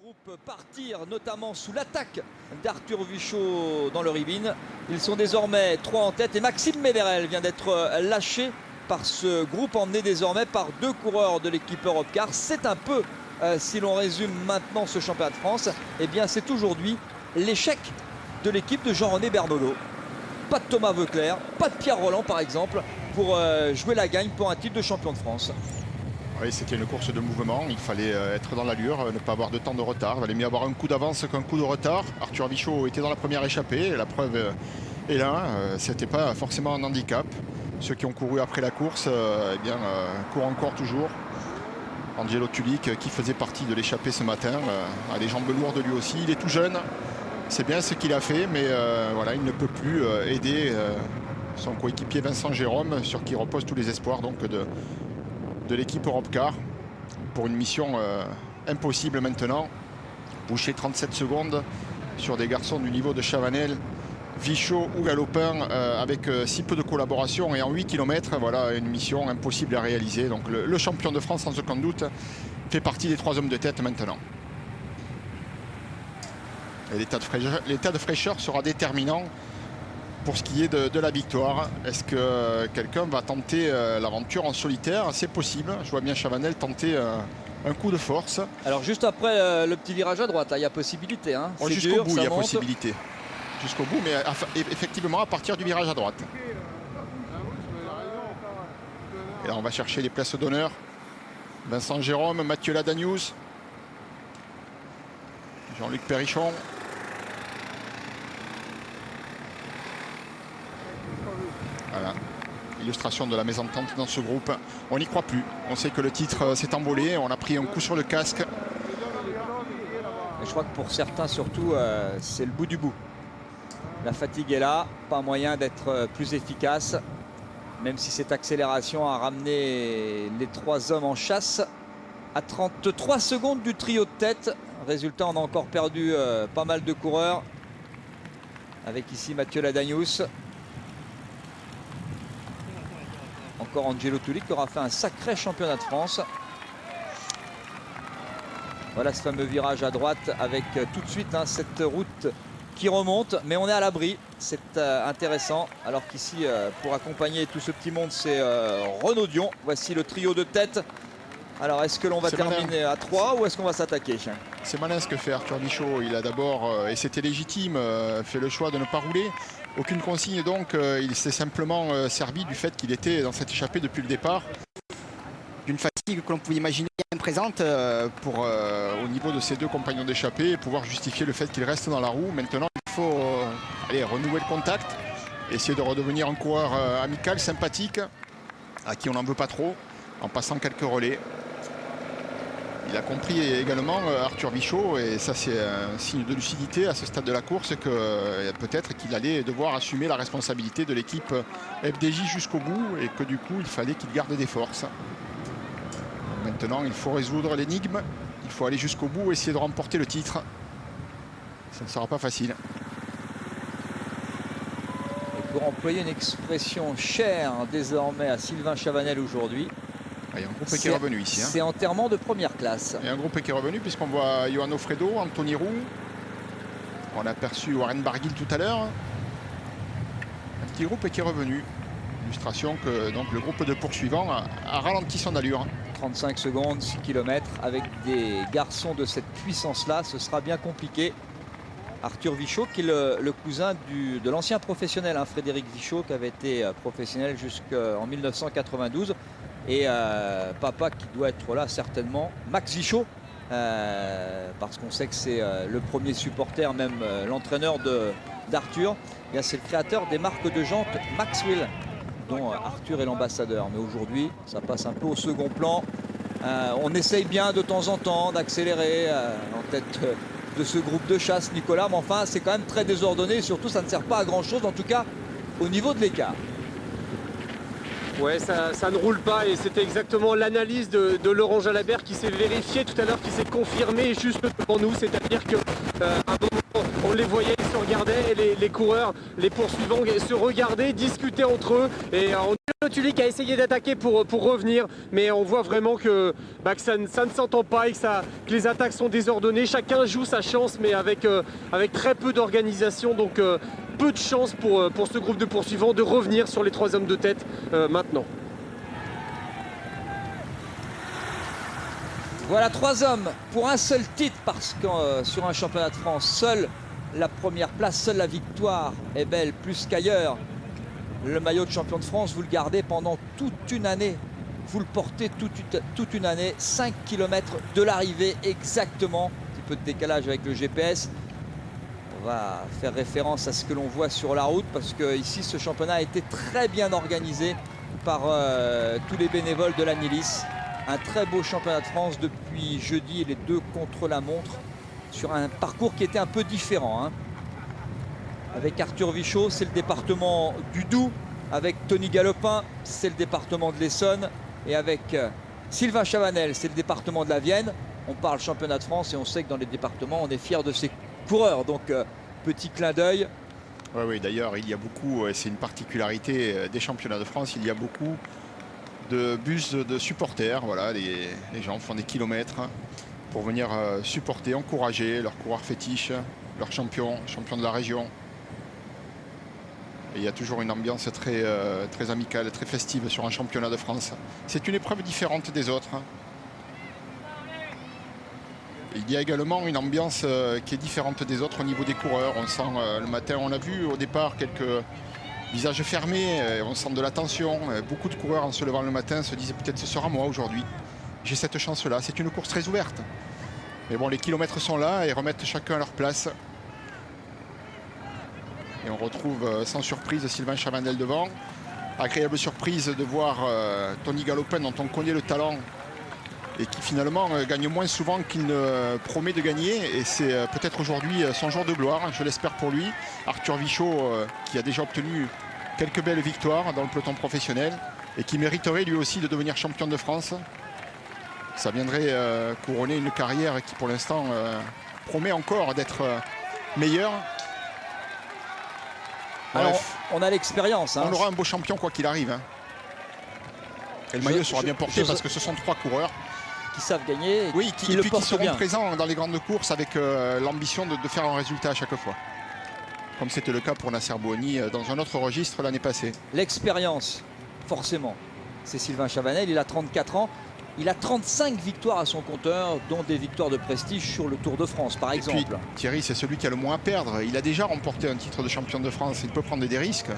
groupe partir, notamment sous l'attaque d'Arthur Vichot dans le Ribine. Ils sont désormais 3 en tête et Maxime Méverel vient d'être lâché par ce groupe, emmené désormais par 2 coureurs de l'équipe Europcar. C'est un peu, si l'on résume maintenant ce championnat de France, eh bien c'est aujourd'hui l'échec de l'équipe de Jean-René Bernodeau. Pas de Thomas Veuclair, pas de Pierre Roland par exemple, pour jouer la gagne pour un titre de champion de France. Oui, c'était une course de mouvement, il fallait être dans l'allure, ne pas avoir de temps de retard. Il valait mieux avoir un coup d'avance qu'un coup de retard. Arthur Vichot était dans la première échappée, et la preuve est là, c'était pas forcément un handicap. Ceux qui ont couru après la course courent encore toujours. Angelo Tulik, qui faisait partie de l'échappée ce matin, a les jambes lourdes lui aussi. Il est tout jeune, c'est bien ce qu'il a fait, mais voilà, il ne peut plus aider son coéquipier Vincent Jérôme, sur qui reposent tous les espoirs donc, de l'équipe Europcar, pour une mission impossible maintenant. Boucher 37 secondes sur des garçons du niveau de Chavanel, Vichot ou Galopin, avec si peu de collaboration et en 8 km, voilà une mission impossible à réaliser. Donc le champion de France, sans aucun doute, fait partie des 3 hommes de tête maintenant. L'état de fraîcheur sera déterminant pour ce qui est de la victoire. Est-ce que quelqu'un va tenter l'aventure en solitaire? C'est possible. Je vois bien Chavanel tenter un coup de force. Alors juste après le petit virage à droite, là, il y a possibilité. Hein. Jusqu'au bout, il y a possibilité. Jusqu'au bout, mais effectivement à partir du virage à droite. Et là, on va chercher les places d'honneur. Vincent Jérôme, Mathieu Ladagnouz, Jean-Luc Perrichon. Voilà, illustration de la mésentente dans ce groupe. On n'y croit plus. On sait que le titre s'est envolé. On a pris un coup sur le casque. Et je crois que pour certains, surtout, c'est le bout du bout. La fatigue est là. Pas moyen d'être plus efficace. Même si cette accélération a ramené les 3 hommes en chasse à 33 secondes du trio de tête. Résultat, on a encore perdu pas mal de coureurs. Avec ici Mathieu Ladagnouz. Encore Angelo Tulik qui aura fait un sacré championnat de France. Voilà ce fameux virage à droite avec tout de suite cette route qui remonte. Mais on est à l'abri, c'est intéressant. Alors qu'ici, pour accompagner tout ce petit monde, c'est Renaud Dion. Voici le trio de tête. Alors est-ce que l'on va terminer à 3 ou est-ce qu'on va s'attaquer? C'est malin ce que fait Arthur Vichot. Il a d'abord, et c'était légitime, fait le choix de ne pas rouler. Aucune consigne donc, il s'est simplement servi du fait qu'il était dans cette échappée depuis le départ. D'une fatigue que l'on pouvait imaginer bien présente au niveau de ses 2 compagnons d'échappée et pouvoir justifier le fait qu'il reste dans la roue. Maintenant, il faut renouer le contact, essayer de redevenir un coureur amical, sympathique, à qui on n'en veut pas trop, en passant quelques relais. Il a compris également, Arthur Vichot, et ça c'est un signe de lucidité à ce stade de la course, que peut-être qu'il allait devoir assumer la responsabilité de l'équipe FDJ jusqu'au bout et que du coup il fallait qu'il garde des forces. Maintenant il faut résoudre l'énigme, il faut aller jusqu'au bout et essayer de remporter le titre. Ça ne sera pas facile. Et pour employer une expression chère désormais à Sylvain Chavanel aujourd'hui, il y a un groupe qui est revenu ici. C'est enterrement de première classe. Il y a un groupe qui est revenu puisqu'on voit Johan Ofredo, Anthony Roux. On a aperçu Warren Barguil tout à l'heure. Un petit groupe qui est revenu. Illustration que donc, le groupe de poursuivants a ralenti son allure. 35 secondes, 6 km. Avec des garçons de cette puissance-là, ce sera bien compliqué. Arthur Vichot, qui est le cousin de l'ancien professionnel, Frédéric Vichot, qui avait été professionnel jusqu'en 1992. Et papa qui doit être là certainement, Max Vichot, parce qu'on sait que c'est le premier supporter, même l'entraîneur d'Arthur. C'est le créateur des marques de jantes Maxwell, dont Arthur est l'ambassadeur. Mais aujourd'hui, ça passe un peu au second plan. On essaye bien de temps en temps d'accélérer en tête de ce groupe de chasse, Nicolas. Mais enfin, c'est quand même très désordonné. Et surtout, ça ne sert pas à grand-chose, en tout cas au niveau de l'écart. Ouais, ça ne roule pas et c'était exactement l'analyse de Laurent Jalabert qui s'est vérifié tout à l'heure, qui s'est confirmé juste devant nous. C'est-à-dire qu'à un moment, on les voyait, ils se regardaient, et les coureurs, les poursuivants se regardaient, discutaient entre eux et on Tulik a essayé d'attaquer pour revenir, mais on voit vraiment que ça ne s'entend pas et que les attaques sont désordonnées. Chacun joue sa chance, mais avec très peu d'organisation. Donc peu de chance pour ce groupe de poursuivants de revenir sur les 3 hommes de tête maintenant. Voilà 3 hommes pour un seul titre, parce que sur un championnat de France, seule la première place, seule la victoire est belle plus qu'ailleurs. Le maillot de champion de France, vous le gardez pendant toute une année. Vous le portez toute une année. 5 km de l'arrivée exactement. Un petit peu de décalage avec le GPS. On va faire référence à ce que l'on voit sur la route, parce que ici ce championnat a été très bien organisé par tous les bénévoles de l'Anilis. Un très beau championnat de France depuis jeudi, les 2 contre la montre, sur un parcours qui était un peu différent, hein. Avec Arthur Vichot, c'est le département du Doubs. Avec Tony Galopin, c'est le département de l'Essonne. Et avec Sylvain Chavanel, c'est le département de la Vienne. On parle championnat de France et on sait que dans les départements, on est fiers de ses coureurs. Donc, petit clin d'œil. Oui, d'ailleurs, il y a beaucoup, et c'est une particularité des championnats de France, il y a beaucoup de bus de supporters. Voilà, les gens font des kilomètres pour venir supporter, encourager leurs coureurs fétiches, leurs champions de la région. Et il y a toujours une ambiance très amicale, très festive sur un championnat de France. C'est une épreuve différente des autres. Il y a également une ambiance qui est différente des autres au niveau des coureurs. On sent le matin, on a vu au départ quelques visages fermés, on sent de la tension. Beaucoup de coureurs en se levant le matin se disent peut-être ce sera moi aujourd'hui. J'ai cette chance-là. C'est une course très ouverte. Mais bon, les kilomètres sont là et remettent chacun à leur place. Et on retrouve sans surprise Sylvain Chavanel devant. Agréable surprise de voir Tony Galopin, dont on connaît le talent et qui finalement gagne moins souvent qu'il ne promet de gagner. Et c'est peut-être aujourd'hui son jour de gloire, je l'espère pour lui. Arthur Vichot qui a déjà obtenu quelques belles victoires dans le peloton professionnel et qui mériterait lui aussi de devenir champion de France. Ça viendrait couronner une carrière qui pour l'instant promet encore d'être meilleure. Alors, on a l'expérience. Hein. On aura un beau champion quoi qu'il arrive. Hein. Et le maillot sera bien porté parce que ce sont 3 coureurs qui savent gagner. Oui, qui seront présents dans les grandes courses avec l'ambition de faire un résultat à chaque fois. Comme c'était le cas pour Nasser Bouhanni dans un autre registre l'année passée. L'expérience, forcément. C'est Sylvain Chavanel, il a 34 ans. Il a 35 victoires à son compteur, dont des victoires de prestige sur le Tour de France, par exemple. Puis, Thierry, c'est celui qui a le moins à perdre. Il a déjà remporté un titre de champion de France. Il peut prendre des risques.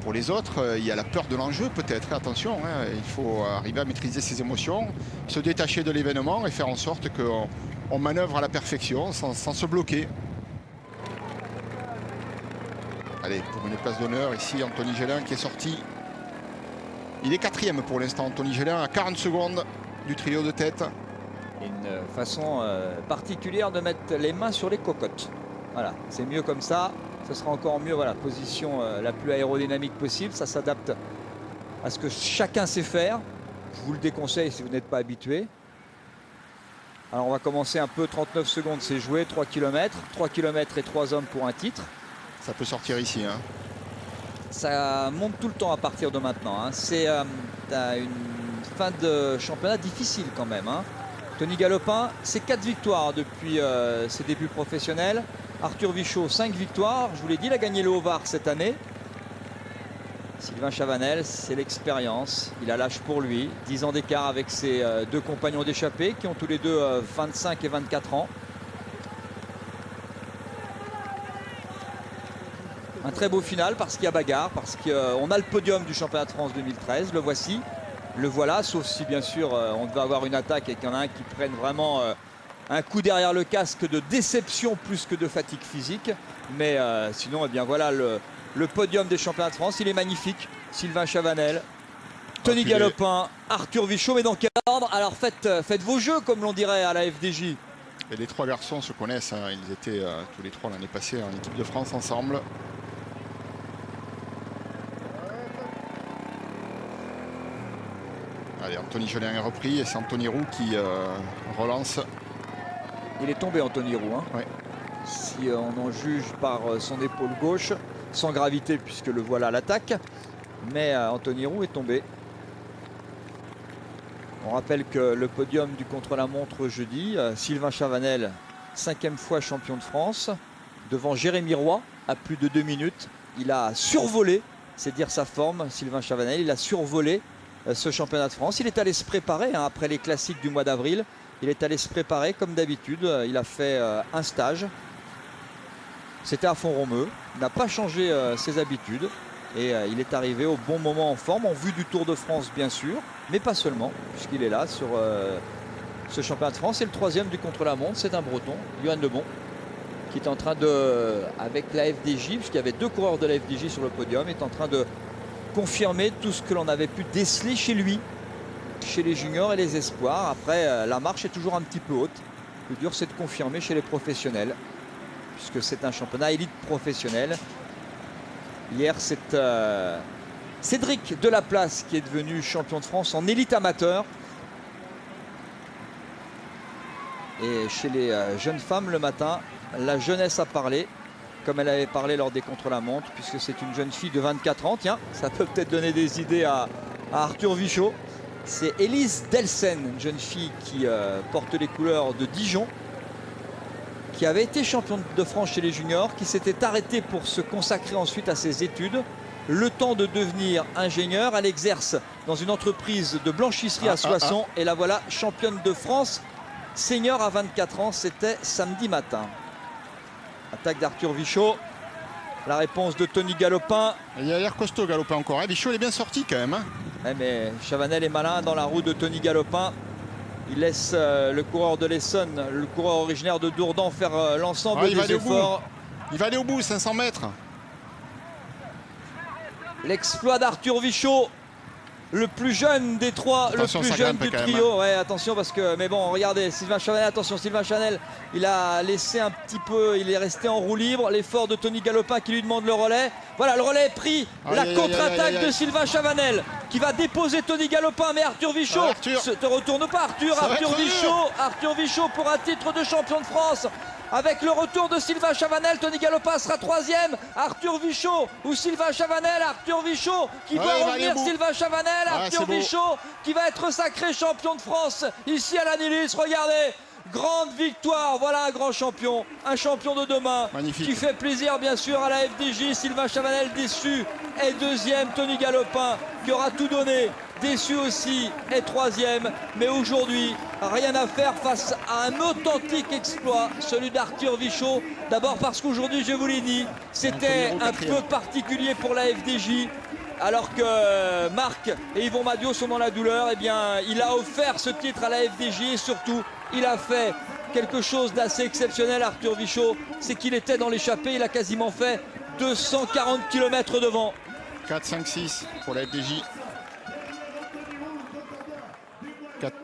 Pour les autres, il y a la peur de l'enjeu, peut-être. Attention, hein, il faut arriver à maîtriser ses émotions, se détacher de l'événement et faire en sorte qu'on manœuvre à la perfection sans se bloquer. Allez, pour une place d'honneur, ici, Anthony Gélin qui est sorti. Il est 4e pour l'instant, Anthony Gélin, à 40 secondes du trio de tête. Une façon particulière de mettre les mains sur les cocottes. Voilà, c'est mieux comme ça. Ce sera encore mieux, voilà, position la plus aérodynamique possible. Ça s'adapte à ce que chacun sait faire. Je vous le déconseille si vous n'êtes pas habitué. Alors on va commencer un peu, 39 secondes, c'est joué, 3 km. 3 km et 3 hommes pour un titre. Ça peut sortir ici, hein. Ça monte tout le temps à partir de maintenant. Hein. C'est une fin de championnat difficile quand même. Hein. Tony Galopin, c'est 4 victoires depuis ses débuts professionnels. Arthur Vichot, 5 victoires. Je vous l'ai dit, il a gagné le Haut-Var cette année. Sylvain Chavanel, c'est l'expérience. Il a l'âge pour lui. 10 ans d'écart avec ses 2 compagnons d'échappée qui ont tous les deux 25 et 24 ans. Un très beau final parce qu'il y a bagarre, parce qu'on a le podium du championnat de France 2013, le voici, le voilà, sauf si bien sûr on devait avoir une attaque et qu'il y en a un qui prenne vraiment un coup derrière le casque de déception plus que de fatigue physique. Mais sinon, eh bien voilà le podium des championnats de France, il est magnifique. Sylvain Chavanel, Tony Galopin, Arthur Vichot, mais dans quel ordre? Alors faites vos jeux comme l'on dirait à la FDJ. Et les 3 garçons se connaissent, hein. Ils étaient tous les 3 l'année passée en équipe de France ensemble. Allez, Anthony Gélin est repris et c'est Anthony Roux qui relance. Il est tombé, Anthony Roux. Hein. Ouais. Si on en juge par son épaule gauche, sans gravité puisque le voilà à l'attaque. Mais Anthony Roux est tombé. On rappelle que le podium du contre-la-montre jeudi, Sylvain Chavanel, 5e fois champion de France, devant Jérémy Roy à plus de 2 minutes. Il a survolé, c'est dire sa forme, Sylvain Chavanel, il a survolé ce championnat de France. Il est allé se préparer après les classiques du mois d'avril. Il est allé se préparer comme d'habitude. Il a fait un stage. C'était à Font-Romeu. Il n'a pas changé ses habitudes. Et il est arrivé au bon moment en forme, en vue du Tour de France bien sûr, mais pas seulement, puisqu'il est là sur ce championnat de France. Et le 3e du contre-la-montre, c'est un Breton, Johan Lebon, qui est en train de, avec la FDJ, puisqu'il y avait 2 coureurs de la FDJ sur le podium, est en train de confirmer tout ce que l'on avait pu déceler chez lui, chez les juniors et les espoirs. Après, la marche est toujours un petit peu haute. Le plus dur, c'est de confirmer chez les professionnels, puisque c'est un championnat élite professionnel. Hier, c'est Cédric Delaplace qui est devenu champion de France en élite amateur. Et chez les jeunes femmes, le matin, la jeunesse a parlé, comme elle avait parlé lors des contre-la-montre, puisque c'est une jeune fille de 24 ans. Tiens, ça peut peut-être donner des idées à Arthur Vichot. C'est Élise Delsen, une jeune fille qui porte les couleurs de Dijon, qui avait été championne de France chez les juniors, qui s'était arrêtée pour se consacrer ensuite à ses études. Le temps de devenir ingénieure, elle exerce dans une entreprise de blanchisserie à Soissons. Et la voilà championne de France senior à 24 ans. C'était samedi matin. Attaque d'Arthur Vichot. La réponse de Tony Galopin. Il a l'air costaud Galopin encore. Vichot il est bien sorti quand même. Ouais, mais Chavanel est malin dans la roue de Tony Galopin. Il laisse le coureur de l'Essonne, le coureur originaire de Dourdan, faire l'ensemble des efforts. Il va aller au bout, 500 mètres. L'exploit d'Arthur Vichot, le plus jeune des trois, attention, le plus jeune du trio. Ouais, attention parce que, mais bon, regardez, Sylvain Chavanel, attention, Sylvain Chavanel, il a laissé un petit peu, il est resté en roue libre. L'effort de Tony Galopin qui lui demande le relais. Voilà, le relais est pris. La contre-attaque de Sylvain Chavanel qui va déposer Tony Galopin, mais Arthur Vichot ne te retourne pas, Arthur. Arthur Vichot pour un titre de champion de France. Avec le retour de Sylvain Chavanel, Tony Galopin sera 3e. Arthur Vichot ou Sylvain Chavanel, Arthur Vichot qui doit revenir. Sylvain Chavanel, Arthur Vichot qui va être sacré champion de France ici à l'Anilis. Regardez, grande victoire, voilà un grand champion, un champion de demain. Magnifique. Qui fait plaisir bien sûr à la FDJ. Sylvain Chavanel déçu est 2e, Tony Galopin qui aura tout donné, déçu aussi, est 3e. Mais aujourd'hui, rien à faire face à un authentique exploit, celui d'Arthur Vichot. D'abord parce qu'aujourd'hui, je vous l'ai dit, c'était un peu particulier pour la FDJ. Alors que Marc et Yvon Madio sont dans la douleur, eh bien, il a offert ce titre à la FDJ et surtout, il a fait quelque chose d'assez exceptionnel, Arthur Vichot. C'est qu'il était dans l'échappée, il a quasiment fait 240 km devant. 4, 5, 6 pour la FDJ. 4.